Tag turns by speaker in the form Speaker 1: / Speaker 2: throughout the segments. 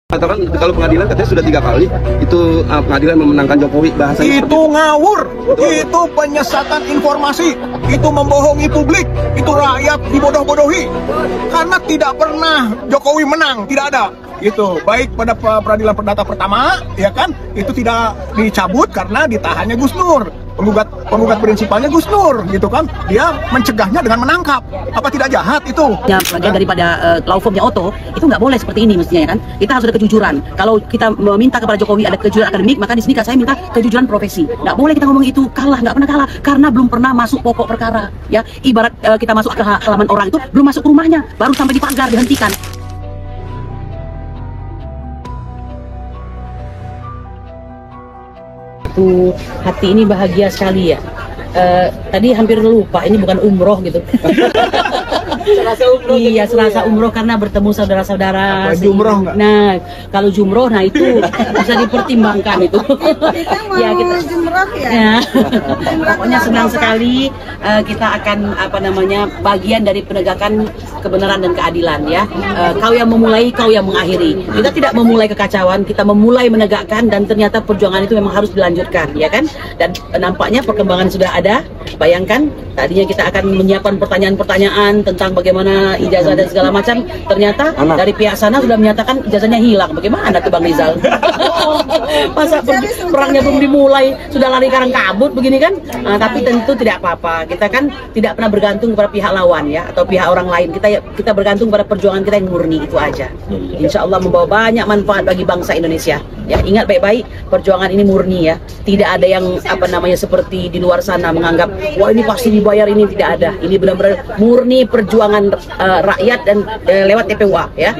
Speaker 1: Katakan kalau pengadilan katanya sudah 3 kali itu pengadilan memenangkan Jokowi, bahasanya
Speaker 2: itu ngawur, itu penyesatan informasi, itu membohongi publik, itu rakyat dibodoh-bodohi karena tidak pernah Jokowi menang, tidak ada. Itu baik pada peradilan perdata pertama, ya kan, itu tidak dicabut karena ditahannya Gus Nur. Penggugat prinsipalnya Gus Nur, gitu kan, dia mencegahnya dengan menangkap. Apa tidak jahat itu?
Speaker 3: Ya, bagian daripada law firmnya Otto itu nggak boleh seperti ini mestinya, ya kan? Kita harus ada kejujuran. Kalau kita meminta kepada Jokowi ada kejujuran akademik, maka di sini saya minta kejujuran profesi. Nggak boleh kita ngomong itu kalah, nggak pernah kalah karena belum pernah masuk pokok perkara. Ya, ibarat kita masuk ke halaman orang itu belum masuk ke rumahnya, baru sampai di pagar dihentikan. Hati ini bahagia sekali ya. Tadi hampir lupa ini bukan umroh gitu. Serasa umroh. Iya, serasa umroh karena bertemu saudara-saudara.
Speaker 2: Jumroh nggak?
Speaker 3: Nah, kalau jumroh, nah itu bisa dipertimbangkan itu.
Speaker 4: Kita mau
Speaker 3: Ya,
Speaker 4: jumroh ya.
Speaker 3: Ya. Pokoknya senang sekali kita akan bagian dari penegakan kebenaran dan keadilan ya. Kau yang memulai, kau yang mengakhiri. Kita tidak memulai kekacauan, kita memulai menegakkan dan ternyata perjuangan itu memang harus dilanjutkan, ya kan? Dan nampaknya perkembangan sudah ada. Bayangkan tadinya kita akan menyiapkan pertanyaan-pertanyaan tentang bagaimana ijazah dan segala macam. Ternyata dari pihak sana sudah menyatakan ijazahnya hilang. Bagaimana tuh Bang Rizal? Masa perangnya belum dimulai sudah lari karang kabut begini kan? Tapi tentu tidak apa-apa. Kita kan tidak pernah bergantung kepada pihak lawan ya atau pihak orang lain. Kita bergantung pada perjuangan kita yang murni, itu aja. Insya Allah membawa banyak manfaat bagi bangsa Indonesia. Ya, ingat baik-baik, perjuangan ini murni ya. Tidak ada yang seperti di luar sana menganggap wah ini pasti dibayar, ini tidak ada. Ini benar-benar murni perjuangan rakyat dan lewat TPUA ya.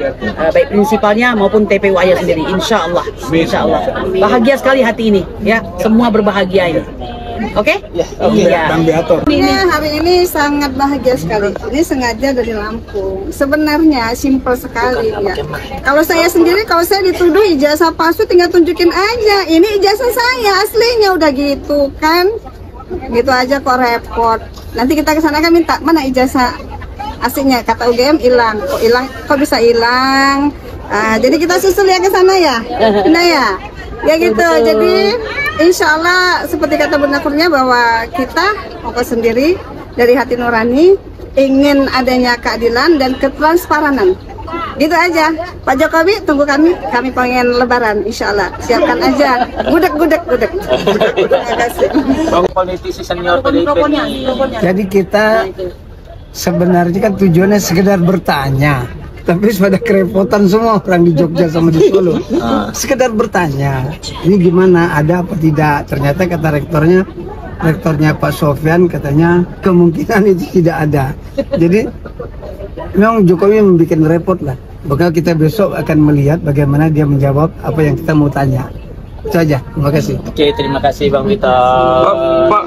Speaker 3: Baik prinsipalnya maupun TPUA-nya sendiri. Insya Allah. Insya Allah. Bahagia sekali hati ini ya. Semua berbahagia ini. Oke? Iya.
Speaker 4: Hari ini sangat bahagia sekali. Ini sengaja dari Lampung. Sebenarnya simpel sekali ya. Kalau saya sendiri, kalau saya dituduh ijazah palsu, tinggal tunjukin aja. Ini ijazah saya aslinya, udah gitu kan. Gitu aja kok repot. Nanti kita kesana kan minta mana ijazah aslinya. Kata UGM hilang. Kok hilang? Kok bisa hilang? Jadi kita susul ya ke sana ya. Nah ya. Ya gitu, jadi insya Allah seperti kata Bunda Kurnia bahwa kita fokus sendiri dari hati nurani ingin adanya keadilan dan ketransparan. Gitu aja, Pak Jokowi tunggu kami pengen lebaran insya Allah, siapkan aja, gudeg. Terima kasih.
Speaker 5: Bang politisi senior
Speaker 6: Jadi kita sebenarnya kan tujuannya sekedar bertanya. Tapi pada kerepotan semua orang di Jogja sama di Solo. Sekedar bertanya, ini gimana, ada apa tidak? Ternyata kata rektornya Pak Sofyan katanya kemungkinan itu tidak ada. Jadi memang Jokowi membuat repot lah. Bakal kita besok akan melihat bagaimana dia menjawab apa yang kita mau tanya. Itu aja, terima kasih.
Speaker 5: Oke, terima kasih Bang Wita.
Speaker 1: Pak,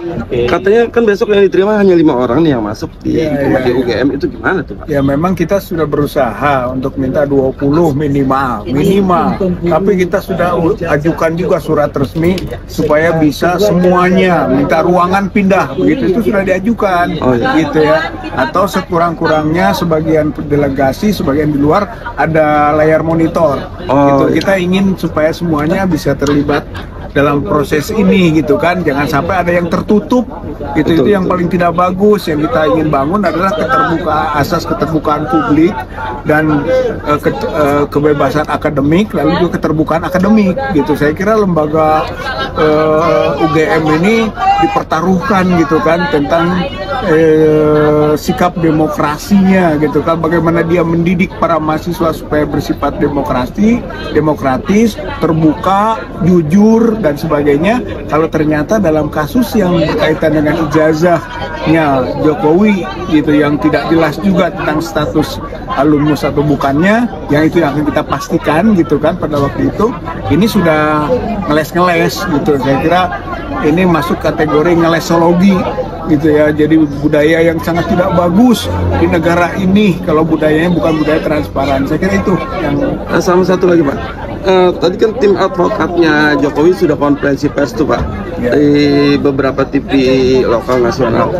Speaker 1: katanya kan besok yang diterima hanya 5 orang nih yang masuk di UGM, itu gimana tuh Pak?
Speaker 2: Ya memang kita sudah berusaha untuk minta 20 minimal. Tapi kita sudah ajukan juga surat resmi supaya bisa semuanya minta ruangan pindah, begitu itu sudah diajukan, gitu ya. Atau sekurang-kurangnya sebagian delegasi, sebagian di luar ada layar monitor. Gitu. Kita ingin supaya semuanya bisa terlibat dalam proses ini gitu kan, jangan sampai ada yang tertutup gitu. Itu yang paling tidak bagus. Yang kita ingin bangun adalah asas keterbukaan publik dan kebebasan akademik, lalu juga keterbukaan akademik gitu. Saya kira lembaga UGM ini dipertaruhkan gitu kan tentang sikap demokrasinya gitu kan, bagaimana dia mendidik para mahasiswa supaya bersifat demokratis, terbuka, jujur dan sebagainya. Kalau ternyata dalam kasus yang berkaitan dengan ijazahnya Jokowi gitu yang tidak jelas juga tentang status alumnus atau bukannya, yang itu yang akan kita pastikan gitu kan pada waktu itu. Ini sudah ngeles gitu. Saya kira ini masuk kategori ngelesologi gitu ya. Jadi budaya yang sangat tidak bagus di negara ini kalau budayanya bukan budaya transparan. Saya kira itu yang
Speaker 1: sama satu lagi Pak. tadi kan tim advokatnya Jokowi sudah konferensi pers tuh Pak di beberapa TV lokal nasional.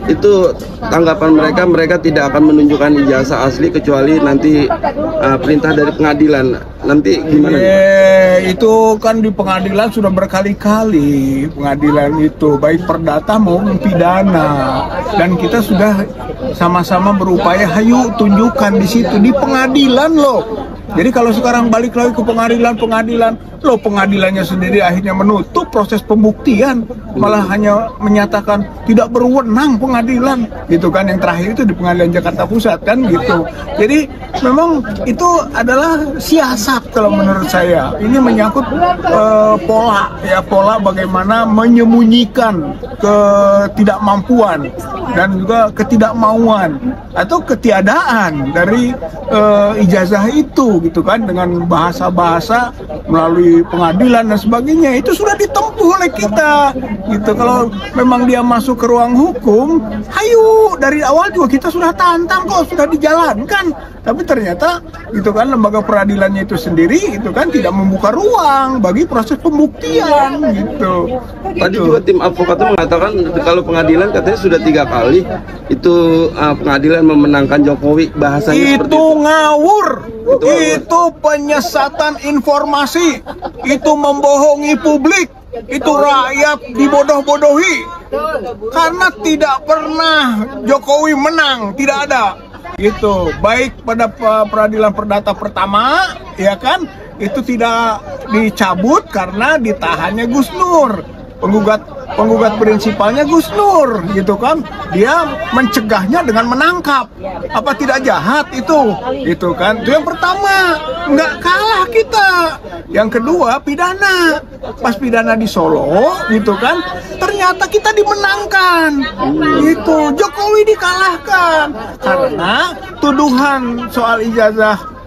Speaker 1: Itu tanggapan mereka tidak akan menunjukkan ijazah asli kecuali nanti perintah dari pengadilan. Nanti gimana?
Speaker 2: Itu kan di pengadilan sudah berkali-kali pengadilan itu baik perdata maupun pidana, dan kita sudah sama-sama berupaya hayu tunjukkan di situ di pengadilan loh. Jadi kalau sekarang balik lagi ke pengadilan loh, pengadilannya sendiri akhirnya menutup proses pembuktian, malah hanya menyatakan tidak berwenang pengadilan gitu kan. Yang terakhir itu di Pengadilan Jakarta Pusat kan gitu. Jadi memang itu adalah siasat kalau menurut saya. Ini menyangkut pola bagaimana menyembunyikan ketidakmampuan dan juga ketidakmauan atau ketiadaan dari ijazah itu gitu kan, dengan bahasa-bahasa melalui pengadilan dan sebagainya. Itu sudah ditempuh oleh kita gitu. Kalau memang dia masuk ke ruang hukum, hayu, dari awal juga kita sudah tantang kok, sudah dijalankan. Tapi ternyata gitu kan, lembaga peradilannya itu sendiri itu kan tidak membuka ruang bagi proses pembuktian gitu.
Speaker 1: Tadi juga tim advokat mengatakan kalau pengadilan katanya sudah 3 kali itu pengadilan memenangkan Jokowi, bahasanya seperti itu.
Speaker 2: Ngawur. Itu penyesatan informasi, itu membohongi publik, itu rakyat dibodoh-bodohi. Karena tidak pernah Jokowi menang, tidak ada. Gitu, baik pada peradilan perdata pertama, ya kan, itu tidak dicabut karena ditahannya Gus Nur. Penggugat prinsipalnya Gus Nur gitu kan, dia mencegahnya dengan menangkap. Apa tidak jahat itu gitu kan? Itu yang pertama, nggak kalah kita. Yang kedua pidana, pas pidana di Solo gitu kan, ternyata kita dimenangkan gitu, Jokowi dikalahkan karena tuduhan soal ijazah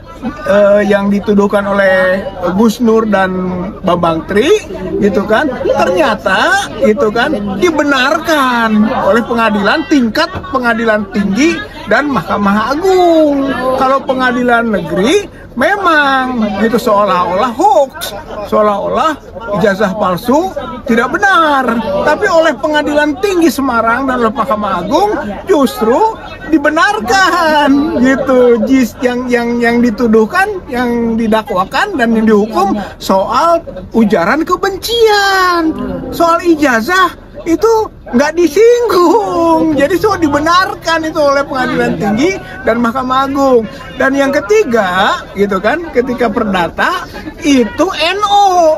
Speaker 2: yang dituduhkan oleh Gus Nur dan Bambang Tri gitu kan, ternyata itu kan dibenarkan oleh pengadilan tingkat pengadilan tinggi dan Mahkamah Agung. Kalau pengadilan negeri memang gitu seolah-olah hoax, seolah-olah ijazah palsu tidak benar. Tapi oleh Pengadilan Tinggi Semarang dan oleh Mahkamah Agung justru dibenarkan gitu. Yang dituduhkan, yang didakwakan dan yang dihukum soal ujaran kebencian, soal ijazah itu nggak disinggung, jadi semua dibenarkan itu oleh Pengadilan Tinggi dan Mahkamah Agung. Dan yang ketiga, gitu kan, ketika perdata itu NO,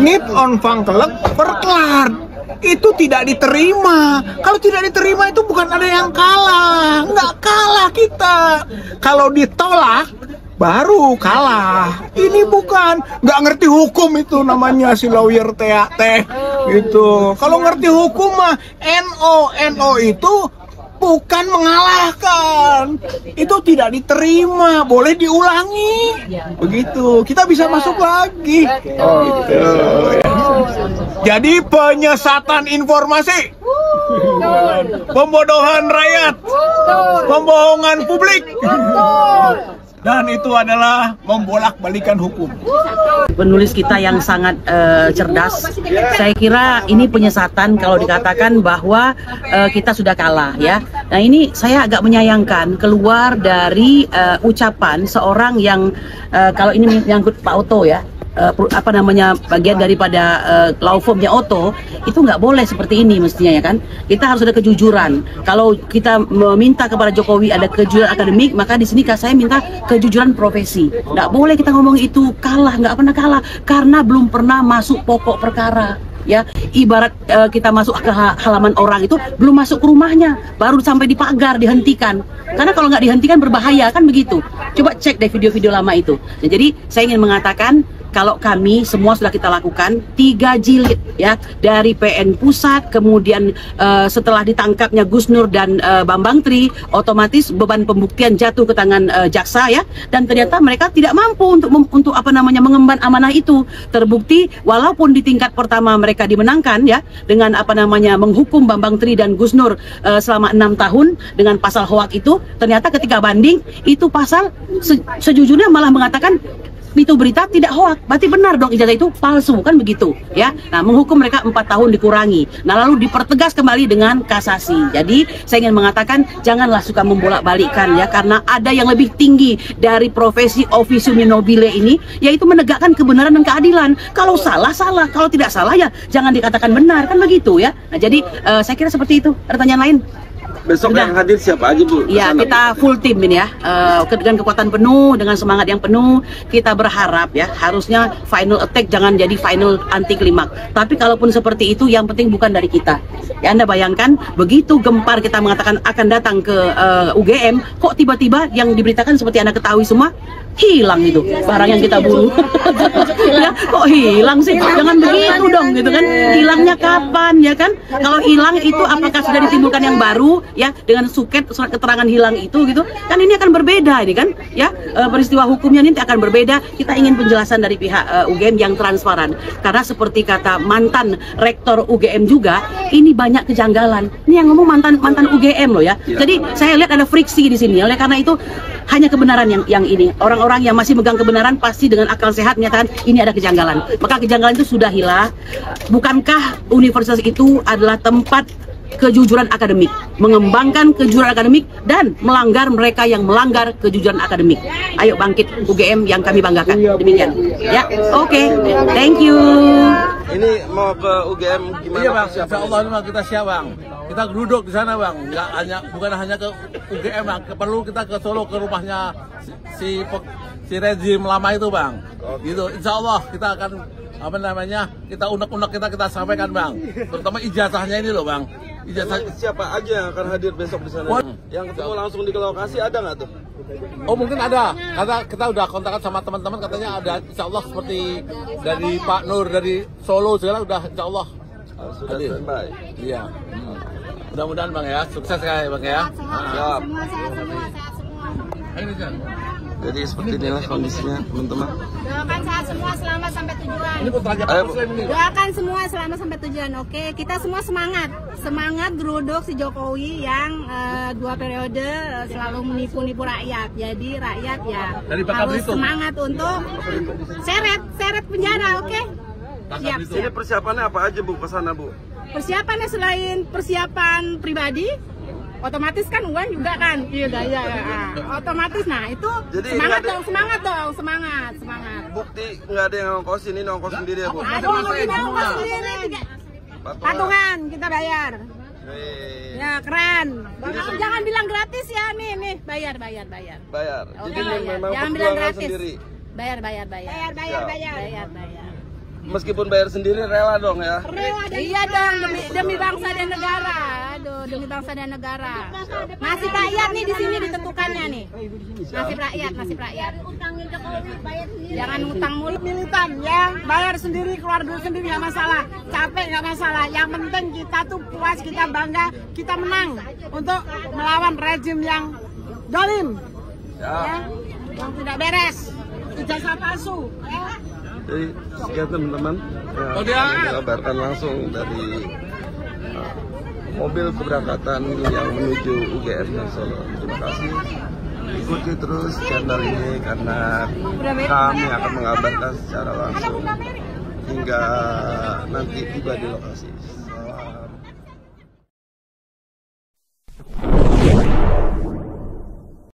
Speaker 2: Niet Onafhankelijk Verklaard, itu tidak diterima. Kalau tidak diterima itu bukan ada yang kalah, nggak kalah kita. Kalau ditolak baru kalah. Ini bukan nggak ngerti hukum, itu namanya si lawyer teh gitu. Kalau ngerti hukum mah NO itu bukan mengalahkan, itu tidak diterima, boleh diulangi begitu, kita bisa masuk lagi. Gitu. Jadi penyesatan informasi, pembodohan rakyat, pembohongan publik, dan itu adalah membolak-balikan hukum.
Speaker 3: Penulis kita yang sangat cerdas, saya kira ini penyesatan kalau dikatakan bahwa kita sudah kalah ya. Nah ini saya agak menyayangkan keluar dari ucapan seorang yang kalau ini menyangkut Pak Otto ya, apa namanya, bagian daripada law firmnya Otto, itu nggak boleh seperti ini mestinya ya kan. Kita harus ada kejujuran. Kalau kita meminta kepada Jokowi ada kejujuran akademik, maka di sini saya minta kejujuran profesi. Nggak boleh kita ngomong itu kalah, nggak pernah kalah karena belum pernah masuk pokok perkara. Ya, ibarat kita masuk ke halaman orang itu belum masuk ke rumahnya, baru sampai di pagar dihentikan. Karena kalau nggak dihentikan berbahaya kan begitu. Coba cek deh video-video lama itu. Nah, jadi saya ingin mengatakan kalau kami semua sudah kita lakukan 3 jilid ya, dari PN Pusat, kemudian setelah ditangkapnya Gus Nur dan Bambang Tri, otomatis beban pembuktian jatuh ke tangan jaksa ya, dan ternyata mereka tidak mampu untuk apa namanya mengemban amanah itu. Terbukti walaupun di tingkat pertama mereka dimenangkan ya dengan apa namanya menghukum Bambang Tri dan Gus Nur selama 6 tahun dengan pasal hoak itu, ternyata ketika banding itu pasal sejujurnya malah mengatakan itu berita tidak hoak, berarti benar dong ijazah itu palsu, kan begitu ya. Nah, menghukum mereka 4 tahun dikurangi. Nah, lalu dipertegas kembali dengan kasasi. Jadi saya ingin mengatakan janganlah suka membolak-balikkan ya, karena ada yang lebih tinggi dari profesi officium nobile ini, yaitu menegakkan kebenaran dan keadilan. Kalau salah, salah. Kalau tidak salah ya jangan dikatakan benar, kan begitu ya. Nah, jadi saya kira seperti itu. Pertanyaan lain?
Speaker 1: Besok
Speaker 3: Sudah.
Speaker 1: yang hadir siapa aja, Bu?
Speaker 3: Ya,
Speaker 1: Kesana,
Speaker 3: kita
Speaker 1: Bu.
Speaker 3: full tim ini ya, dengan kekuatan penuh, dengan semangat yang penuh. Kita berharap ya, harusnya final attack jangan jadi final anti klimaks. Tapi kalaupun seperti itu, yang penting bukan dari kita. Ya, Anda bayangkan, begitu gempar kita mengatakan akan datang ke UGM, kok tiba-tiba yang diberitakan seperti Anda ketahui semua, hilang itu barang yang kita buru. Ya, kok hilang sih? Jangan begitu dong, gitu kan? Hilangnya kapan, ya kan? Kalau hilang itu apakah sudah ditimbulkan yang baru, ya, dengan surat keterangan hilang itu, gitu? Kan ini akan berbeda, ini kan? Ya, peristiwa hukumnya nanti akan berbeda. Kita ingin penjelasan dari pihak UGM yang transparan, karena seperti kata mantan rektor UGM juga, ini banyak kejanggalan. Ini yang ngomong mantan UGM loh ya. Jadi saya lihat ada friksi di sini. Oleh karena itu hanya kebenaran yang ini. Orang-orang yang masih megang kebenaran pasti dengan akal sehat menyatakan ini ada kejanggalan. Maka kejanggalan itu sudah hilang. Bukankah universitas itu adalah tempat kejujuran akademik, mengembangkan kejujuran akademik dan melanggar mereka yang melanggar kejujuran akademik. Ayo bangkit UGM yang kami banggakan. Demikian. Ya, oke. Thank you.
Speaker 1: Ini mau ke UGM gimana?
Speaker 7: Iya, Bang.
Speaker 1: persiapannya?
Speaker 7: Insya Allah memang kita siap, Bang. Kita duduk di sana, Bang. Bukan hanya ke UGM, Bang. Perlu kita ke Solo, ke rumahnya si rezim lama itu, Bang. Gitu. Insya Allah kita akan kita unek-unek kita sampaikan, Bang. Terutama ijazahnya ini loh, Bang. Ijazah.
Speaker 1: Siapa aja yang akan hadir besok di sana? Yang ketemu langsung di lokasi ada nggak tuh?
Speaker 7: Oh, mungkin ada. Karena kita udah kontakkan sama teman-teman, katanya ada, insya Allah, seperti dari Pak Nur dari Solo segala udah, insya Allah.
Speaker 1: Sudah
Speaker 7: hadir.
Speaker 1: standby.
Speaker 7: Iya. Mudah-mudahan, Bang, ya, sukses ya, Bang, ya.
Speaker 1: Siap.
Speaker 7: Ini kan.
Speaker 1: Jadi seperti inilah kondisinya, teman-teman.
Speaker 8: Doakan sehat semua selamat sampai tujuan.
Speaker 7: Ini putranya Pak
Speaker 1: Ayo,
Speaker 7: Muslim ini.
Speaker 8: Doakan semua selamat sampai tujuan. Oke, kita semua semangat. Semangat geruduk si Jokowi yang 2 periode selalu menipu-nipu rakyat. Jadi rakyat ya
Speaker 7: Dari Bangka
Speaker 8: harus
Speaker 7: Belitung.
Speaker 8: semangat untuk seret penjara, oke? Siap,
Speaker 1: Ini
Speaker 8: siap.
Speaker 1: persiapannya apa aja, Bu, ke sana, Bu?
Speaker 8: Persiapannya selain persiapan pribadi, otomatis kan uang juga kan, iya ya, otomatis. Nah itu
Speaker 1: Jadi
Speaker 8: semangat
Speaker 1: nggak
Speaker 8: dong, semangat.
Speaker 1: Bukti nggak ada yang ngongkosin, ini ngongkos sendiri ya, Bu?
Speaker 8: Aduh, kita ongkos sendiri, patungan kita bayar. Ya keren. Jangan bilang gratis ya, nih bayar.
Speaker 1: Bayar.
Speaker 8: Oke,
Speaker 1: Jadi
Speaker 8: bayar.
Speaker 1: memang
Speaker 8: Jangan bilang
Speaker 1: perjuangan
Speaker 8: gratis.
Speaker 1: sendiri.
Speaker 8: Bayar.
Speaker 1: Bayar. Meskipun bayar sendiri rela dong ya.
Speaker 8: Iya dong, demi bangsa dan negara. Aduh, demi bangsa dan negara. Nasib rakyat nih di sini ditentukannya nih. Nasib rakyat. Jangan utang mulu.
Speaker 9: Militan yang bayar sendiri, keluar duit sendiri nggak masalah, capek nggak masalah. Yang penting kita tuh puas, kita bangga, kita menang untuk melawan rezim yang dolim, ya, yang tidak beres, ijazah palsu. Ya.
Speaker 1: Jadi sekian teman-teman, dikabarkan langsung dari mobil keberangkatan yang menuju UGM Solo. Terima kasih. Ikuti terus channel ini karena kami akan mengabarkan secara langsung hingga nanti tiba di lokasi.